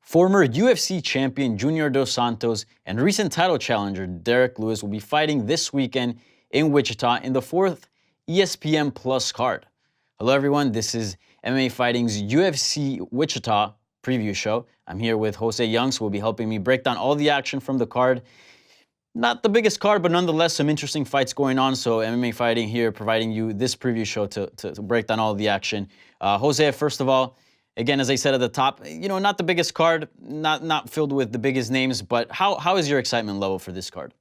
Former UFC champion Junior Dos Santos and recent title challenger Derrick Lewis will be fighting this weekend in Wichita in the fourth ESPN Plus card. Hello everyone, this is MMA Fighting's UFC Wichita preview show. I'm here with Jose Youngs, who will be helping me break down all the action from the card. Not the biggest card, but nonetheless some interesting fights going on. So MMA Fighting here providing you this preview show to break down all the action. Jose, first of all, again, as I said at the top, not the biggest card, not filled with the biggest names, but how is your excitement level for this card?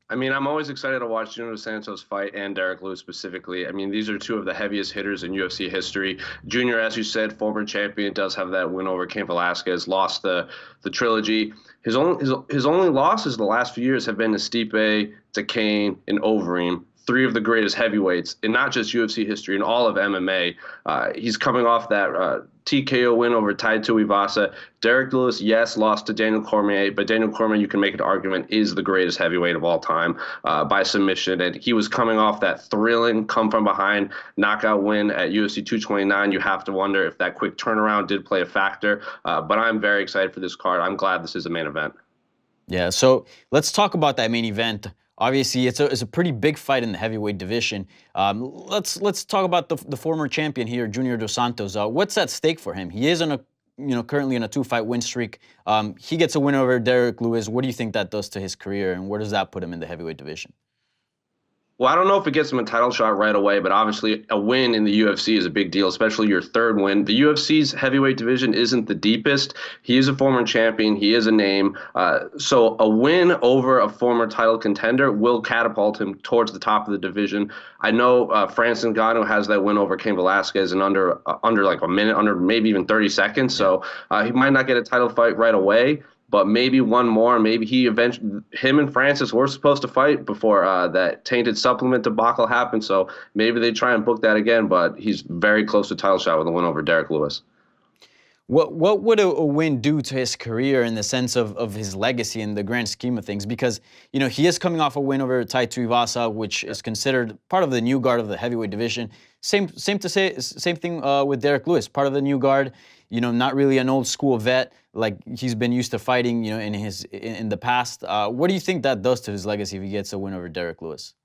I mean, I'm always excited to watch Junior Dos Santos fight and Derrick Lewis specifically. I mean, these are two of the heaviest hitters in UFC history. Junior, as you said, former champion, does have that win over Cain Velasquez, lost the trilogy. His only losses the last few years have been to Stipe, to Cain, and Overeem. Three of the greatest heavyweights in not just UFC history, in all of MMA. He's coming off that TKO win over Tai Tuivasa. Derrick Lewis, yes, lost to Daniel Cormier, but Daniel Cormier, you can make an argument, is the greatest heavyweight of all time by submission. And he was coming off that thrilling come-from-behind knockout win at UFC 229. You have to wonder if that quick turnaround did play a factor. But I'm very excited for this card. I'm glad this is a main event. Yeah, so let's talk about that main event. Obviously, it's a pretty big fight in the heavyweight division. Let's talk about the former champion here, Junior Dos Santos. What's at stake for him? He is currently in a 2-fight win streak. He gets a win over Derrick Lewis. What do you think that does to his career, and where does that put him in the heavyweight division? Well, I don't know if it gets him a title shot right away, but obviously a win in the UFC is a big deal, especially your third win. The UFC's heavyweight division isn't the deepest. He is a former champion. He is a name. So a win over a former title contender will catapult him towards the top of the division. I know Francis Ngannou has that win over Cain Velasquez in under like a minute, under maybe even 30 seconds. So he might not get a title fight right away, but maybe one more. Maybe him and Francis were supposed to fight before that tainted supplement debacle happened. So maybe they try and book that again. But he's very close to title shot with a win over Derrick Lewis. What would a win do to his career in the sense of his legacy in the grand scheme of things? Because he is coming off a win over Tai Tuivasa, which is considered part of the new guard of the heavyweight division. Same thing with Derrick Lewis, part of the new guard. Not really an old school vet like he's been used to fighting, in the past. What do you think that does to his legacy if he gets a win over Derrick Lewis?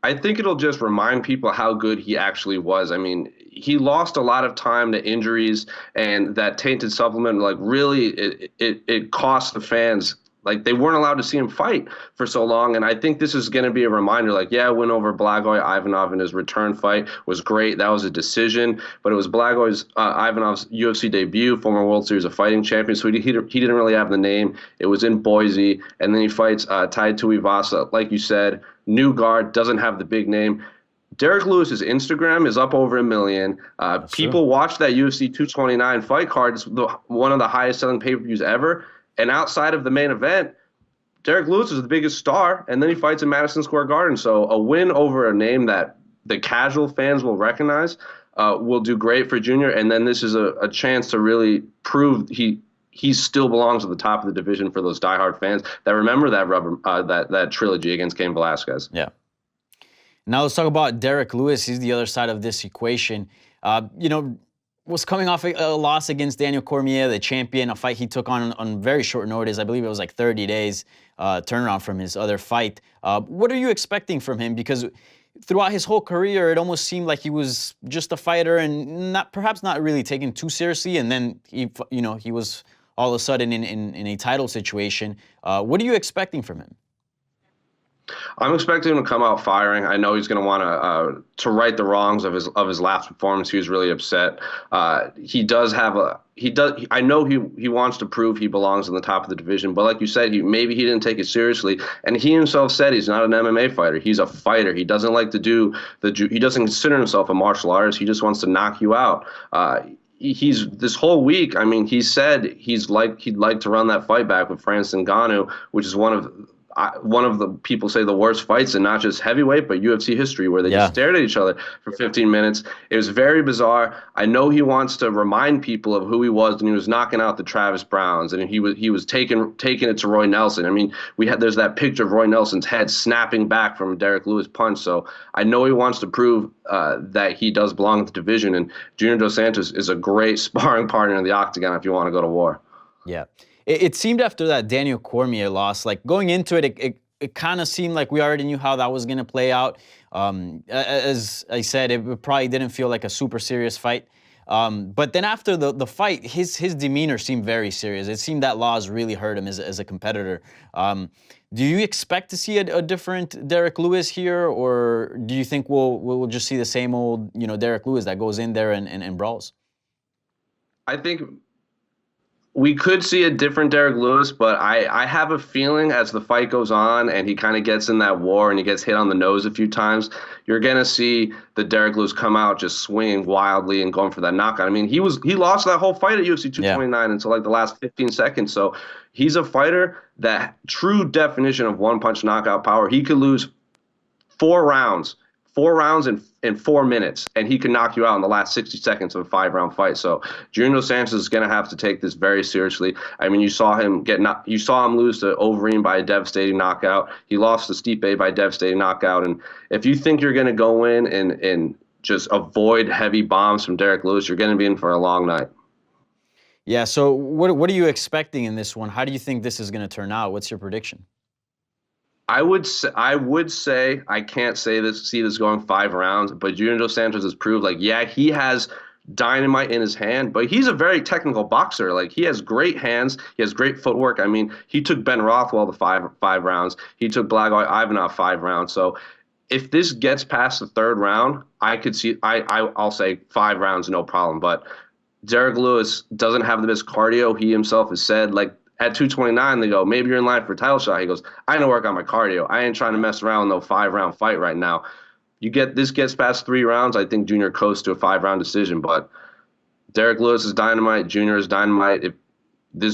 I think it'll just remind people how good he actually was. I mean, he lost a lot of time to injuries, and that tainted supplement, like, really, it cost the fans. Like, they weren't allowed to see him fight for so long, and I think this is going to be a reminder, like, yeah, win over Blagoy Ivanov in his return fight was great. That was a decision, but it was Ivanov's UFC debut, former World Series of Fighting champion, so he didn't really have the name. It was in Boise, and then he fights Tai Tuivasa, like you said, new guard, doesn't have the big name. Derrick Lewis's Instagram is up over 1 million. People watch that UFC 229 fight card. It's one of the highest selling pay-per-views ever. And outside of the main event, Derrick Lewis is the biggest star, and then he fights in Madison Square Garden. So a win over a name that the casual fans will recognize will do great for Junior. And then this is a chance to really prove he still belongs at the top of the division for those diehard fans that remember that trilogy against Cain Velasquez. Yeah. Now let's talk about Derrick Lewis. He's the other side of this equation. Was coming off a loss against Daniel Cormier, the champion, a fight he took on very short notice. I believe it was like 30 days turnaround from his other fight. What are you expecting from him? Because throughout his whole career, it almost seemed like he was just a fighter and perhaps not really taken too seriously. And then he was all of a sudden in a title situation. What are you expecting from him? I'm expecting him to come out firing. I know he's going to want to right the wrongs of his last performance. He was really upset. I know he wants to prove he belongs in the top of the division, but like you said, maybe he didn't take it seriously. And he himself said he's not an MMA fighter. He's a fighter. He doesn't like to do he doesn't consider himself a martial artist. He just wants to knock you out. He's this whole week. I mean, he said he'd like to run that fight back with Francis Ngannou, which is one of one of the people say the worst fights in not just heavyweight but UFC history, where they just Yeah. stared at each other for 15 minutes. It was very bizarre. I know he wants to remind people of who he was when he was knocking out the Travis Browns, and he was taking it to Roy Nelson. I mean, there's that picture of Roy Nelson's head snapping back from a Derrick Lewis punch. So I know he wants to prove that he does belong in the division, and Junior Dos Santos is a great sparring partner in the octagon if you want to go to war. Yeah. It seemed after that Daniel Cormier loss, like going into it kind of seemed like we already knew how that was going to play out. As I said, it probably didn't feel like a super serious fight. But then after the fight, his demeanor seemed very serious. It seemed that loss really hurt him as a competitor. Do you expect to see a different Derrick Lewis here, or do you think we'll just see the same old, Derrick Lewis that goes in there and brawls? I think we could see a different Derrick Lewis, but I have a feeling as the fight goes on and he kind of gets in that war and he gets hit on the nose a few times, you're going to see the Derrick Lewis come out just swinging wildly and going for that knockout. I mean, he lost that whole fight at UFC 229 until like the last 15 seconds. So he's a fighter that true definition of one-punch knockout power. He could lose 4 rounds in 4 minutes, and he can knock you out in the last 60 seconds of a 5-round fight. So Junior Dos Santos is going to have to take this very seriously. I mean, you saw him lose to Overeem by a devastating knockout. He lost to Stipe by a devastating knockout. And if you think you're going to go in and just avoid heavy bombs from Derrick Lewis, you're going to be in for a long night. Yeah. So what are you expecting in this one? How do you think this is going to turn out? What's your prediction? I would say I can't see this going 5 rounds, but Junior Dos Santos has proved, like, yeah, he has dynamite in his hand, but he's a very technical boxer. Like, he has great hands, he has great footwork. I mean, he took Ben Rothwell to five rounds. He took Blagoy Ivanov 5 rounds. So if this gets past the 3rd round, I could see I'll say 5 rounds, no problem. But Derrick Lewis doesn't have the best cardio. He himself has said, like, at 229, they go, maybe you're in line for a title shot. He goes, I need to work on my cardio. I ain't trying to mess around with no 5-round fight right now. This gets past 3 rounds, I think Junior coasts to a 5-round decision. But Derrick Lewis is dynamite. Junior is dynamite.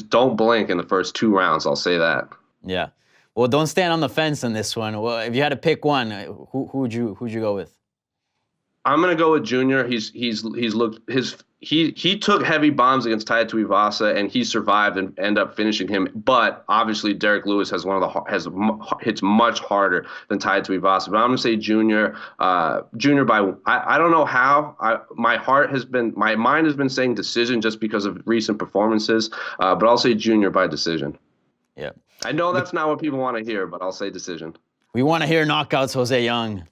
Don't blink in the first 2 rounds. I'll say that. Yeah. Well, don't stand on the fence on this one. Well, if you had to pick one, who'd you go with? I'm gonna go with Junior. He took heavy bombs against Tai Tuivasa and he survived and ended up finishing him. But obviously Derrick Lewis has hits much harder than Tai Tuivasa. But I'm gonna say Junior. Junior by I don't know how. My mind has been saying decision just because of recent performances. But I'll say Junior by decision. Yeah. I know that's not what people want to hear, but I'll say decision. We want to hear knockouts, Jose Young.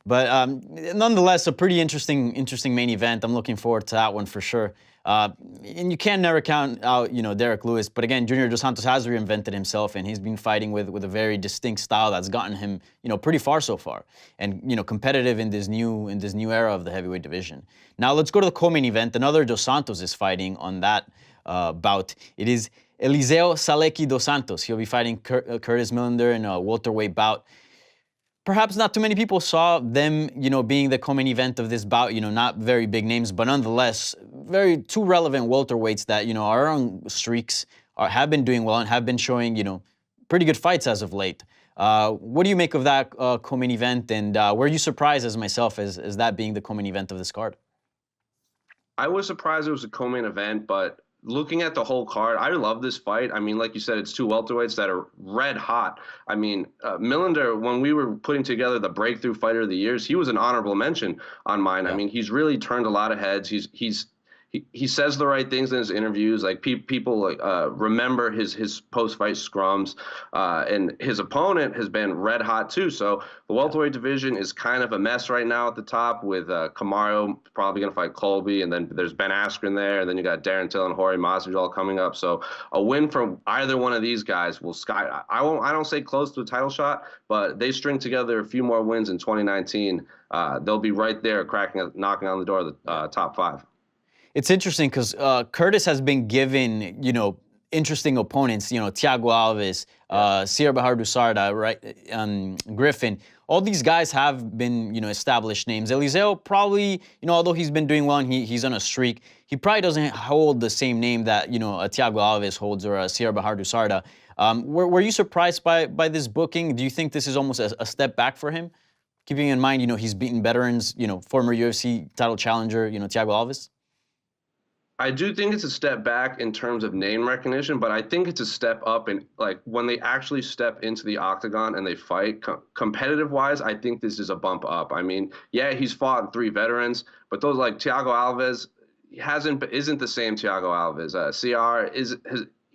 But nonetheless, a pretty interesting main event. I'm looking forward to that one for sure. And you can never count out, Derrick Lewis. But again, Junior Dos Santos has reinvented himself, and he's been fighting with a very distinct style that's gotten him, pretty far so far, and competitive in this new era of the heavyweight division. Now let's go to the co-main event. Another Dos Santos is fighting on that bout. It is Eliseo Salecki Dos Santos. He'll be fighting Curtis Millander in a welterweight bout. Perhaps not too many people saw them, being the co-main event of this bout, not very big names, but nonetheless, two relevant welterweights that, are on streaks, have been doing well and have been showing, pretty good fights as of late. What do you make of that co-main event, and were you surprised as myself as that being the co-main event of this card? I was surprised it was a co-main event, but looking at the whole card, I love this fight. I mean, like you said, it's 2 welterweights that are red hot. I mean, Millander, when we were putting together the Breakthrough Fighter of the Years, he was an honorable mention on mine. Yeah. I mean, he's really turned a lot of heads. He says the right things in his interviews. Like people remember his post-fight scrums, and his opponent has been red hot too. So the welterweight division is kind of a mess right now at the top with Kamaru probably going to fight Colby, and then there's Ben Askren there, and then you got Darren Till and Jorge Masvidal coming up. So a win from either one of these guys will I don't say close to a title shot, but they string together a few more wins in 2019. They'll be right there knocking on the door of the top 5. It's interesting because Curtis has been given, interesting opponents, Thiago Alves, Sierra Bahar-Dusarda, right, Griffin. All these guys have been, established names. Eliseo probably, although he's been doing well and he's on a streak, he probably doesn't hold the same name that, a Thiago Alves holds or a Sierra Bahar-Dusarda. Were you surprised by this booking? Do you think this is almost a step back for him? Keeping in mind, he's beaten veterans, former UFC title challenger, Thiago Alves? I do think it's a step back in terms of name recognition, but I think it's a step up in like when they actually step into the octagon and they fight competitive wise. I think this is a bump up. I mean, yeah, he's fought 3 veterans, but those like Thiago Alves isn't the same Thiago Alves.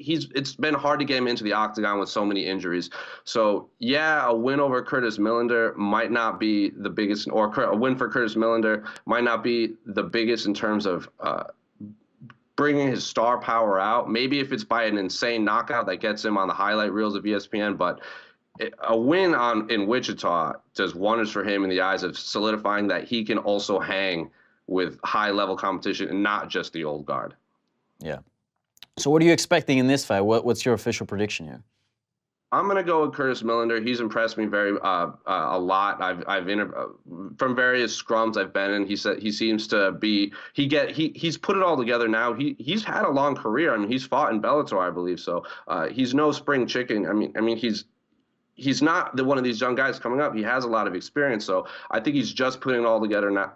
It's been hard to get him into the octagon with so many injuries. So yeah, a win over Curtis Millander might not be the biggest, or a win for Curtis Millander might not be the biggest in terms of bringing his star power out. Maybe if it's by an insane knockout that gets him on the highlight reels of ESPN, but a win in Wichita does wonders for him in the eyes of solidifying that he can also hang with high-level competition and not just the old guard. Yeah. So what are you expecting in this fight? What's your official prediction here? I'm gonna go with Curtis Millander. He's impressed me very a lot. From various scrums I've been in. He said he seems to be he's put it all together now. He's had a long career. I mean, he's fought in Bellator, I believe. So he's no spring chicken. I mean he's not one of these young guys coming up. He has a lot of experience. So I think he's just putting it all together now.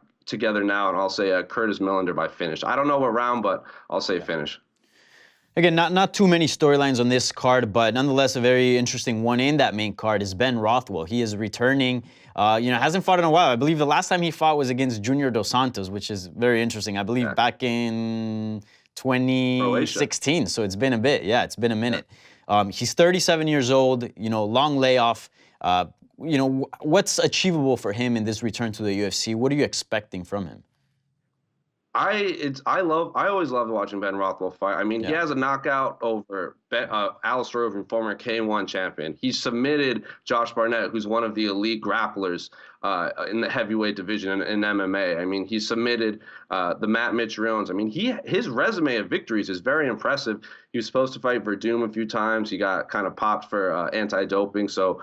And I'll say Curtis Millander by finish. I don't know what round, but I'll say finish. Again, not too many storylines on this card, but nonetheless a very interesting one in that main card is Ben Rothwell. He is returning, hasn't fought in a while. I believe the last time he fought was against Junior Dos Santos, which is very interesting. I believe back in 2016, Croatia. So it's been a bit. Yeah, it's been a minute. Yeah. He's 37 years old, long layoff. What's achievable for him in this return to the UFC? What are you expecting from him? I always loved watching Ben Rothwell fight. I mean, he has a knockout over Alistair Overeem, former K1 champion. He submitted Josh Barnett, who's one of the elite grapplers in the heavyweight division in MMA. I mean, he submitted the Matt Mitriones. I mean, his resume of victories is very impressive. He was supposed to fight Verdum a few times. He got kind of popped for anti-doping. So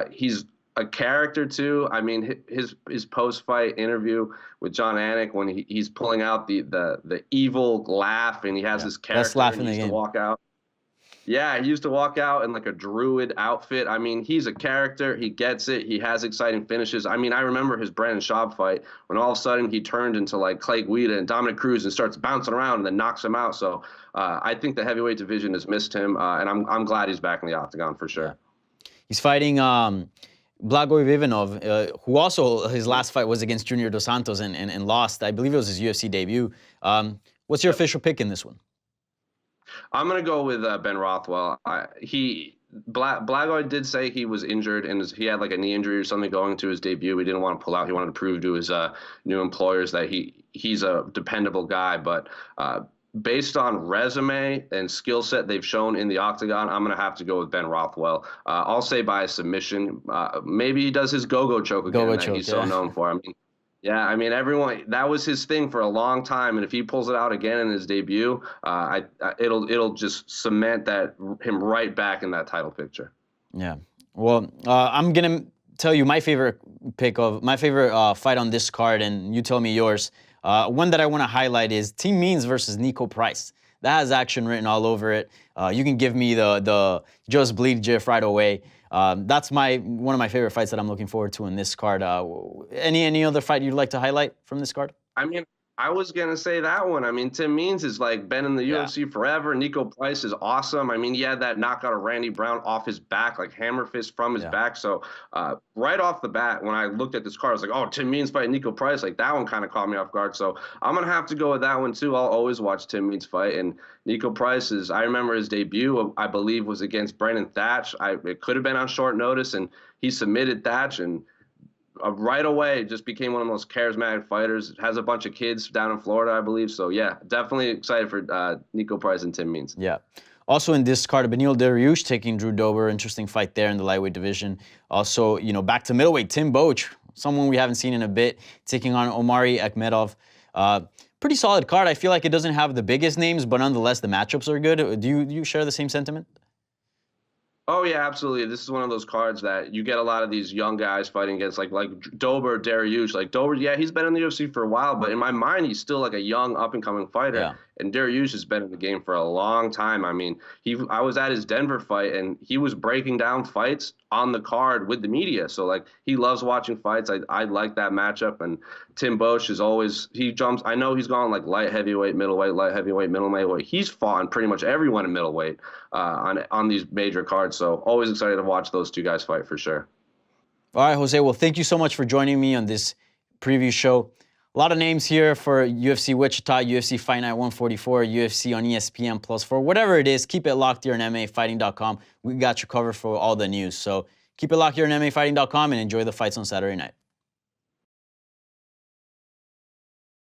he's a character too. I mean, his post-fight interview with John Anik when he's pulling out the evil laugh and he has this character. Best laugh in the game. To walk out. Yeah, he used to walk out in like a druid outfit. I mean, he's a character. He gets it. He has exciting finishes. I mean, I remember his Brandon Schaub fight when all of a sudden he turned into like Clay Guida and Dominick Cruz and starts bouncing around and then knocks him out. So I think the heavyweight division has missed him, and I'm glad he's back in the octagon for sure. Yeah. He's fighting Blagoy Vivanov, who also his last fight was against Junior Dos Santos and lost. I believe it was his UFC debut. What's your official pick in this one? I'm going to go with Ben Rothwell. Blagoy did say he was injured and he had like a knee injury or something going to his debut. He didn't want to pull out. He wanted to prove to his new employers that he's a dependable guy. But based on resume and skill set they've shown in the octagon, I'm going to have to go with Ben Rothwell. I'll say by a submission. Maybe he does his go-go choke again that he's so known for. I mean, everyone, that was his thing for a long time, and if he pulls it out again in his debut, it'll just cement him right back in that title picture. Yeah. Well, I'm gonna tell you my favorite fight on this card, and you tell me yours. One that I want to highlight is Tim Means versus Nico Price. That has action written all over it. You can give me the just bleed GIF right away. That's one of my favorite fights that I'm looking forward to in this card. Any other fight you'd like to highlight from this card? I mean, I was going to say that one. I mean, Tim Means has like been in the UFC forever. Nico Price is awesome. I mean, he had that knockout of Randy Brown off his back, like hammer fist from his back. So right off the bat, when I looked at this card, I was like, oh, Tim Means fighting Nico Price. Like that one kind of caught me off guard. So I'm going to have to go with that one too. I'll always watch Tim Means fight. And Nico Price I remember his debut, I believe, was against Brendan Thatch. It could have been on short notice, and he submitted Thatch and right away just became one of the most charismatic fighters. Has a bunch of kids down in Florida, I believe. So yeah, definitely excited for Nico Price and Tim Means. Yeah. Also in this card, Beneil Dariush taking Drew Dober. Interesting fight there in the lightweight division. Also, back to middleweight, Tim Boetsch, someone we haven't seen in a bit, taking on Omari Akhmedov. pretty solid card. I feel like it doesn't have the biggest names, but nonetheless, the matchups are good. Do you share the same sentiment? Oh yeah, absolutely. This is one of those cards that you get a lot of these young guys fighting against, like Dober, Derrick. Like Dober, yeah, he's been in the UFC for a while, but in my mind, he's still like a young, up and coming fighter. Yeah. And Derrick has been in the game for a long time. I mean, I was at his Denver fight, and he was breaking down fights on the card with the media. So like, he loves watching fights. I like that matchup. And Tim Boesch is always, he jumps. I know he's gone like light heavyweight, middleweight, light heavyweight, middleweight. He's fought pretty much everyone in middleweight on these major cards. So always excited to watch those two guys fight for sure. All right, Jose. Well, thank you so much for joining me on this preview show. A lot of names here for UFC Wichita, UFC Fight Night 144, UFC on ESPN Plus. For whatever it is, keep it locked here on MMAfighting.com. We got you covered for all the news. So keep it locked here on MMAfighting.com and enjoy the fights on Saturday night.